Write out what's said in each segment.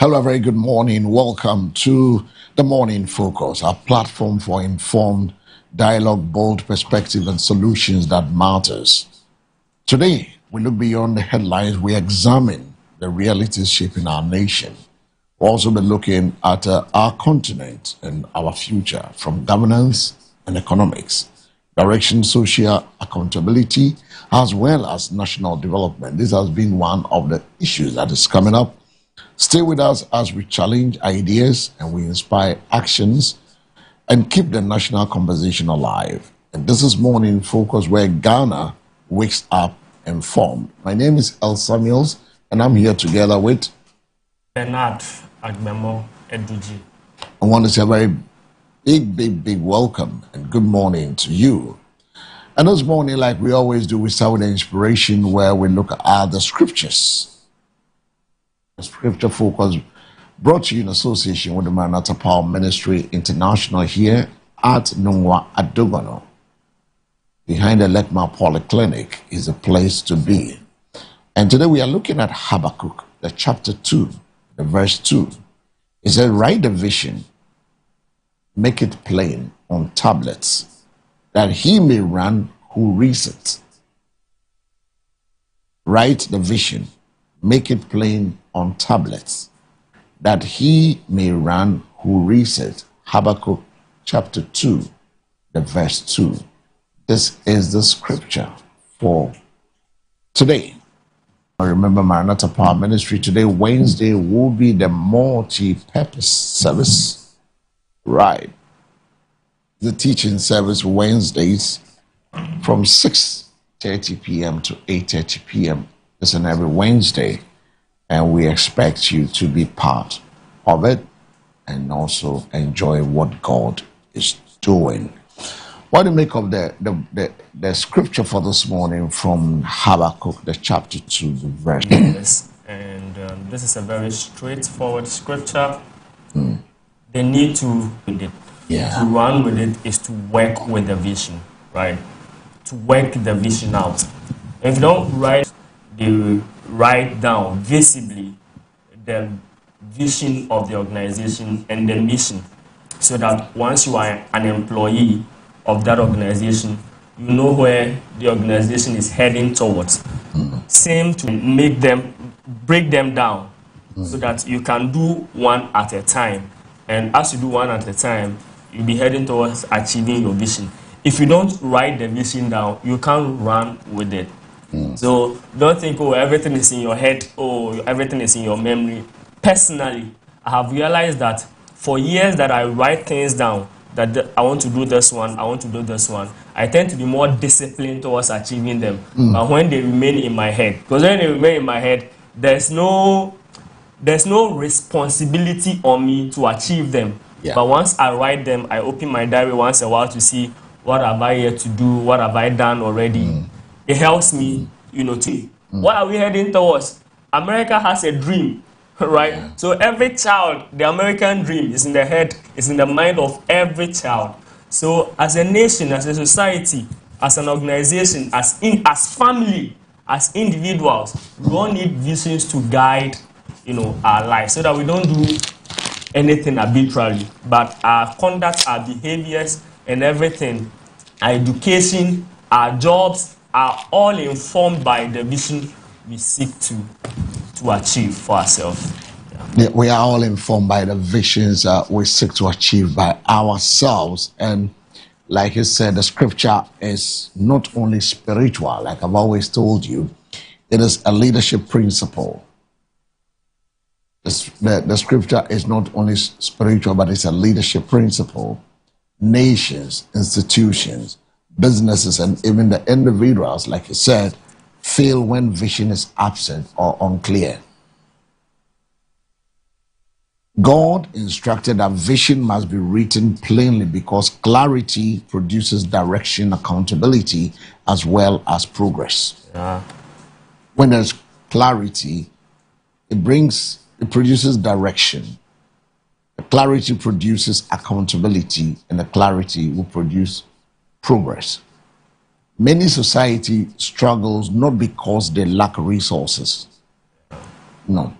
Hello, very good morning. Welcome to the Morning Focus, our platform for informed dialogue, bold perspective, and solutions that matters. Today, we look beyond the headlines. We examine the realities shaping our nation. We'll also be looking at our continent and our future, from governance and economics, direction, social accountability, as well as national development. This has been one of the issues that is coming up. Stay with us as we challenge ideas and we inspire actions and keep the national conversation alive. And this is Morning Focus, where Ghana wakes up informed. My name is El Samuels, and I'm here together with Bernard Agbemo Eduji. I want to say a very big welcome and good morning to you. And this morning, like we always do, we start with the inspiration where we look at the scriptures. The scripture focus brought to you in association with the Maranatha Power Ministry International here at Nungwa Adogono. Behind the Lekma Polyclinic is a place to be. And today we are looking at Habakkuk, the chapter 2, the verse 2. It says, write the vision, make it plain on tablets, that he may run who reads it. Write the vision, make it plain on tablets, that he may run who reads it. Habakkuk chapter 2, the verse 2. This is the scripture for today. Remember, Maranatha Power Ministry today, Wednesday, will be the multi-purpose service. Right. The teaching service Wednesdays from 6:30 p.m. to 8:30 p.m. This and every Wednesday. And we expect you to be part of it and also enjoy what God is doing. What do you make of the scripture for this morning from Habakkuk, the chapter 2, the verse? Yes, and this is a very straightforward scripture. The need to with it, to run with it, is to work with the vision, right? To work the vision out. If you don't write down visibly the vision of the organization and the mission, so that once you are an employee of that organization, you know where the organization is heading towards. Same to break them down, so that you can do one at a time. And as you do one at a time, you'll be heading towards achieving your vision. If you don't write the vision down, you can't run with it. So don't think, oh, everything is in your head, oh, everything is in your memory. Personally, I have realized that for years that I write things down, that I want to do this one, I want to do this one, I tend to be more disciplined towards achieving them. But when they remain in my head, because when they remain in my head, there's no responsibility on me to achieve them. But once I write them, I open my diary once in a while to see what have I yet to do, what have I done already. It helps me, to what are we heading towards? America has a dream, right? So every child, the American dream is in the head, is in the mind of every child. So as a nation, as a society, as an organization, as family, as individuals, we all need visions to guide, our lives, so that we don't do anything arbitrarily, but our conduct, our behaviors, and everything, our education, our jobs, are all informed by the vision we seek to achieve for ourselves. Yeah, we are all informed by the visions we seek to achieve by ourselves. And like you said, the scripture is not only spiritual, like I've always told you, it is a leadership principle. The scripture is not only spiritual, but it's a leadership principle. Nations, institutions, businesses, and even the individuals, like you said, fail when vision is absent or unclear. God instructed that vision must be written plainly because clarity produces direction, accountability, as well as progress. When there's clarity, it produces direction. The clarity produces accountability, and the clarity will produce progress. Many society struggles not because they lack resources. No.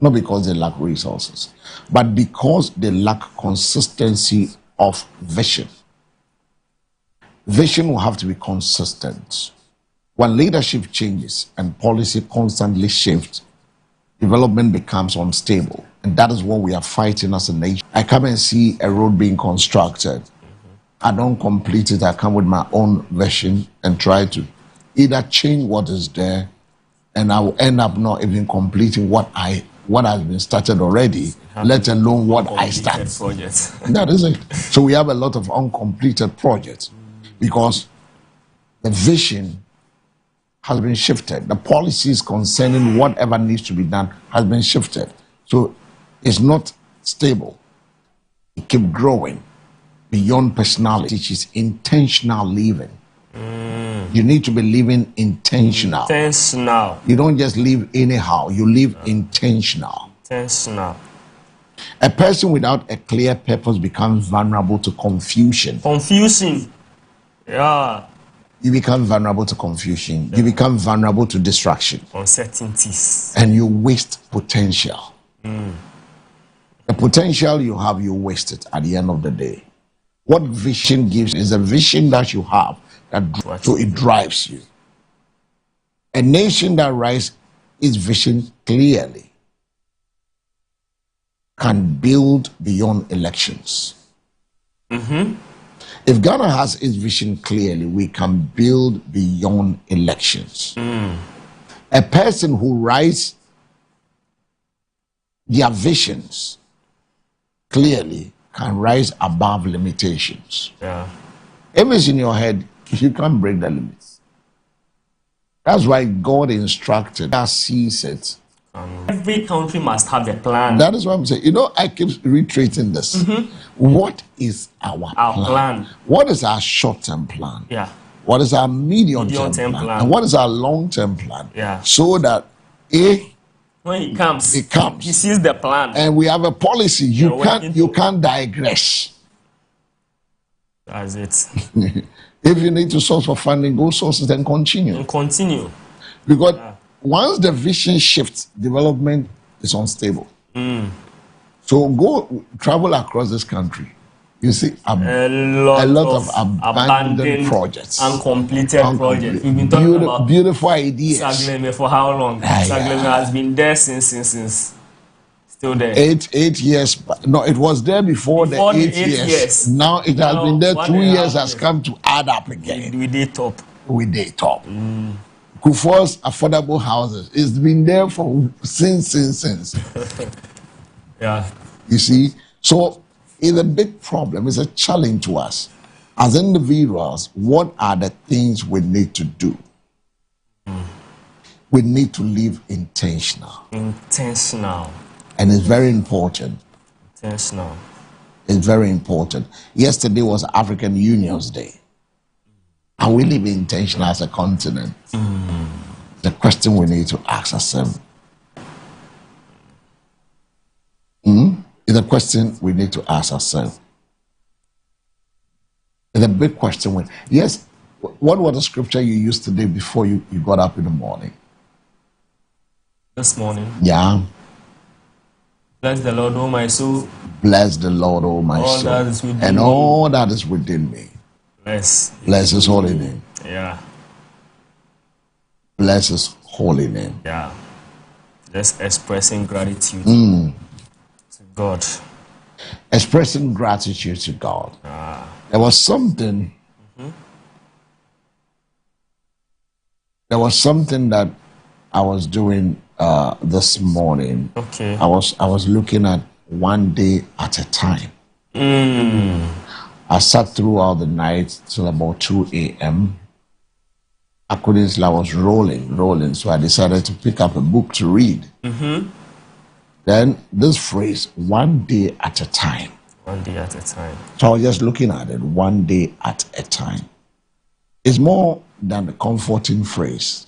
Not because they lack resources, but because they lack consistency of vision. Vision will have to be consistent. When leadership changes and policy constantly shifts, development becomes unstable. And that is what we are fighting as a nation. I come and see a road being constructed. I don't complete it. I come with my own vision and try to either change what is there, and I will end up not even completing what has been started already, let alone what I started. That is it. So we have a lot of uncompleted projects because the vision has been shifted. The policies concerning whatever needs to be done has been shifted. So it's not stable. It keeps growing beyond personality, which is intentional living. You need to be living intentional. Intentional. You don't just live anyhow. You live intentional. Intentional. A person without a clear purpose becomes vulnerable to confusion. Confusing. Yeah. You become vulnerable to confusion. You become vulnerable to distraction. Uncertainties. And you waste potential. The potential you have, you waste it at the end of the day. What vision gives is a vision that you have, so it drives you. A nation that writes its vision clearly can build beyond elections. If Ghana has its vision clearly, we can build beyond elections. A person who writes their visions clearly can rise above limitations. Yeah. If it's in your head, you can't break the limits. That's why God instructed us, sees it. Every country must have a plan. That is what I'm saying. You know, I keep reiterating this. What is our plan? What is our short-term plan? Yeah. What is our medium-term plan? And what is our long-term plan? Yeah. So that when it comes, he sees the plan. And we have a policy. You can't digress. That's it. If you need to source for funding, go source it and continue. Because once the vision shifts, development is unstable. So go travel across this country. You see a lot of abandoned projects. Uncompleted projects. We've been talking about beautiful ideas. Sagleme for how long? Sagleme has been there since. Still there. 8 years. No, it was there before the 8 years. Now it has been there. 2 years has come to add up again. We did top. Kufuor's affordable houses. It's been there for since. Yeah. You see? So it's a big problem. It's a challenge to us. As individuals, what are the things we need to do? We need to live intentional. And it's very important. Intentional. It's very important. Yesterday was African Union's Day. Are we living intentional as a continent? The question we need to ask ourselves. It's a question we need to ask ourselves. It's a big question. Yes, what was the scripture you used today before you got up in the morning? This morning? Yeah. Bless the Lord, O my soul. Bless the Lord, O my soul. And all that is within me. Bless His holy name. Yeah. Bless His holy name. Yeah. Just expressing gratitude to God. Expressing gratitude to God. There was something. There was something that I was doing this morning. Okay. I was looking at one day at a time. I sat throughout the night till about 2 a.m. I couldn't sleep. I was rolling. So I decided to pick up a book to read. Then this phrase, one day at a time. One day at a time. So I was just looking at it, one day at a time. It's more than a comforting phrase.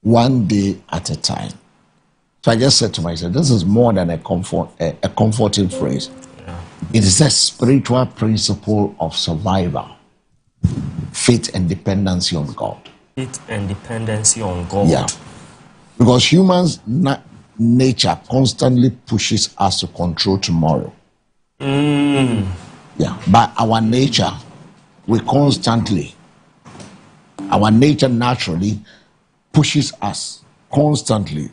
One day at a time. So I just said to myself, this is more than a comforting phrase. Yeah. It is a spiritual principle of survival. Faith and dependency on God. Faith and dependency on God. Yeah. Because humans' nature constantly pushes us to control tomorrow. Yeah, by our nature, our nature naturally pushes us constantly